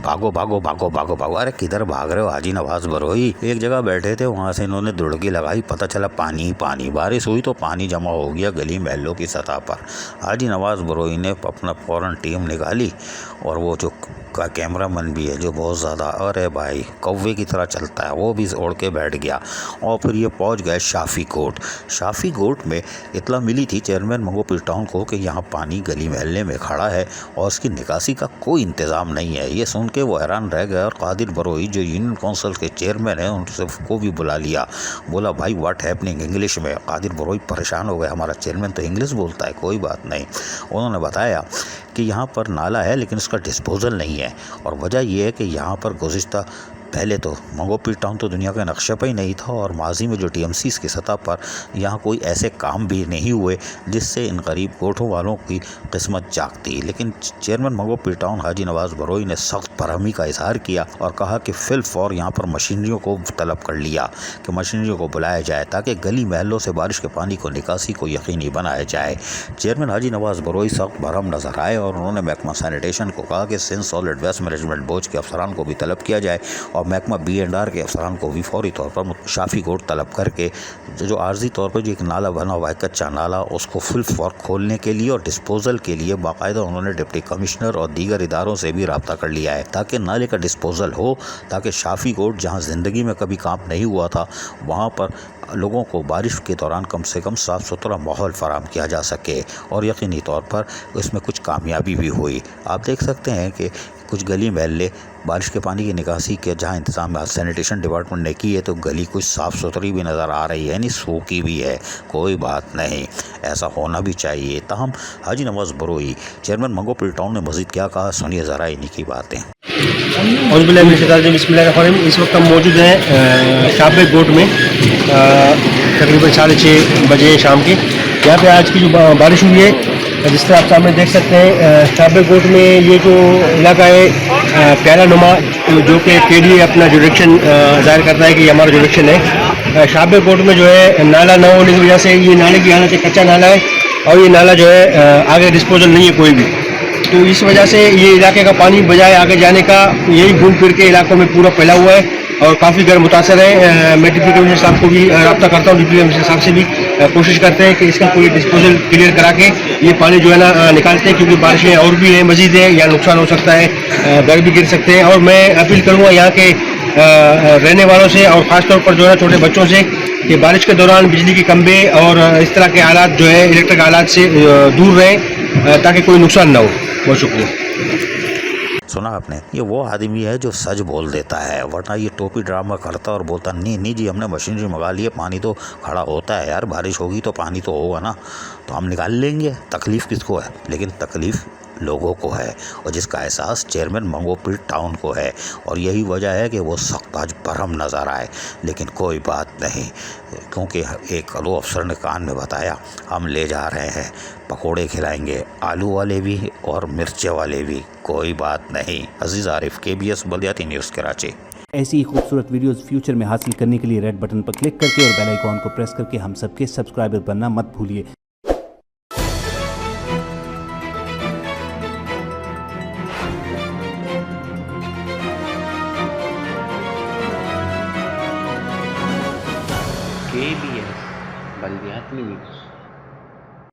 भागो भागो भागो भागो भागो। अरे किधर भाग रहे हो हाजी नवाज बरोई? एक जगह बैठे थे, वहाँ से इन्होंने दुड़की लगाई, पता चला पानी पानी। बारिश हुई तो पानी जमा हो गया गली महलों की सतह पर। हाजी नवाज बरोई ने अपना फौरन टीम निकाली और वो जो का कैमरामैन भी है जो बहुत ज़्यादा, अरे भाई कौवे की तरह चलता है, वो भी उड़ के बैठ गया। और फिर ये पहुंच गए शाफी कोर्ट। शाफी कोर्ट में इत्तला मिली थी चेयरमैन मंगो पीर टाउन को कि यहाँ पानी गली महल्ले में खड़ा है और उसकी निकासी का कोई इंतज़ाम नहीं है। ये सुन के वो हैरान रह गए और कादिर बरोई जो यूनियन काउंसिल के चेयरमैन हैं उनसे को भी बुला लिया। बोला भाई व्हाट हैपनिंग इंग्लिश में। कादिर बरोई परेशान हो गए, हमारा चेयरमैन तो इंग्लिश बोलता है, कोई बात नहीं। उन्होंने बताया कि यहाँ पर नाला है लेकिन उसका डिस्पोजल नहीं है और वजह यह है कि यहाँ पर गुज़िश्ता पहले तो मंगो पीर टाउन तो दुनिया के नक्शे पर ही नहीं था और माजी में जो टीएमसीज़ की सतह पर यहाँ कोई ऐसे काम भी नहीं हुए जिससे इन गरीब कोठों वालों की किस्मत जागती। लेकिन चेयरमैन मंगो पीर टाउन हाजी नवाज बरोई ने सख्त बरहमी का इजहार किया और कहा कि फिल फौर यहाँ पर मशीनरियों को तलब कर लिया कि मशीनरियों को बुलाया जाए ताकि गली महलों से बारिश के पानी को निकासी को यकीनी बनाया जाए। चेयरमैन हाजी नवाज बरोई सख्त बरहम नजर आए और उन्होंने महकमा सैनिटेशन को कहा कि Sindh solid waste management board के अफसरान को भी तलब किया जाए और महकमा B&R के अफसरान को भी फौरी तौर पर शाफी कोर्ट तलब करके जो आर्जी तौर पर जो एक नाला बना हुआ है कच्चा नाला, उसको फुल फौर खोलने के लिए और डिस्पोजल के लिए बाकायदा उन्होंने डिप्टी कमिश्नर और दीगर इदारों से भी रब्ता कर लिया है ताकि नाले का डिस्पोजल हो, ताकि शाफी कोर्ट जहाँ ज़िंदगी में कभी काम नहीं हुआ था वहाँ पर लोगों को बारिश के दौरान कम से कम साफ़ सुथरा माहौल फराहम किया जा सके और यकीनी तौर पर इसमें कुछ कामयाबी भी हुई। आप देख सकते हैं कि कुछ गली महल्ले बारिश के पानी की निकासी के जहाँ इंतजाम सैनिटेशन डिपार्टमेंट ने की है तो गली कुछ साफ़ सुथरी भी नज़र आ रही है, यानी सूखी भी है, कोई बात नहीं, ऐसा होना भी चाहिए। ताहम हाजी नवाज बरोई चेयरमैन मंगो पीर टाउन ने मज़ीद क्या कहा, सुनिए ज़रा इन्हीं की बातें। इस वक्त हम मौजूद हैं शाफी कोर्ट में तकरीबन 6:30 बजे शाम के। यहाँ पे आज की जो बारिश हुई है जिस तरह आप सामने देख सकते हैं शाफी कोर्ट में ये जो इलाका है प्यारा नुमा जो कि KDA अपना डायरेक्शन जाहिर करता है कि हमारा डायरेक्शन है। शाफी कोर्ट में जो है नाला न होने की वजह से ये नाले की हालत कच्चा नाला है और ये नाला जो है आगे डिस्पोजल नहीं है कोई भी, तो इस वजह से ये इलाके का पानी बजाय आगे जाने का यही घूम फिर के इलाकों में पूरा फैला हुआ है और काफ़ी गर्म मुतासर है। मैं डिप्टी कमिश्नर साहब को भी रब्ता करता हूँ, डिप्टी कमिश्नर साहब से भी कोशिश करते हैं कि इसका कोई डिस्पोजल क्लियर करा के ये पानी जो है ना निकालते हैं, क्योंकि बारिशें और भी हैं मज़ीद है, या नुकसान हो सकता है, घर भी गिर सकते हैं। और मैं अपील करूँगा यहाँ के रहने वालों से और ख़ासतौर पर जो है छोटे बच्चों से कि बारिश के दौरान बिजली के खंभे और इस तरह के आलात जो है इलेक्ट्रिक आलात से दूर रहें ताकि कोई नुकसान ना हो। बहुत शुक्रिया। सुना आपने, ये वो आदमी है जो सच बोल देता है, वरना ये टोपी ड्रामा करता और बोलता नहीं जी हमने मशीनरी मंगा ली है, पानी तो खड़ा होता है यार, बारिश होगी तो पानी तो होगा ना, तो हम निकाल लेंगे। तकलीफ़ किसको है? लेकिन तकलीफ़ लोगों को है और जिसका एहसास चेयरमैन मंगो पीर टाउन को है और यही वजह है कि वो सख्त आज बरहम नज़र आए। लेकिन कोई बात नहीं, क्योंकि एक दो अफसर ने कान में बताया हम ले जा रहे हैं, पकोड़े खिलाएंगे, आलू वाले भी और मिर्चे वाले भी, कोई बात नहीं। अजीज़ आरिफ, KBS बल्दियाती न्यूज़ कराची। ऐसी ही खूबसूरत वीडियोस फ्यूचर में हासिल करने के लिए रेड बटन पर क्लिक करके और बेल आइकॉन को प्रेस करके हम सबके सब्सक्राइबर बनना मत भूलिए। KBS बल्दियाती न्यूज़।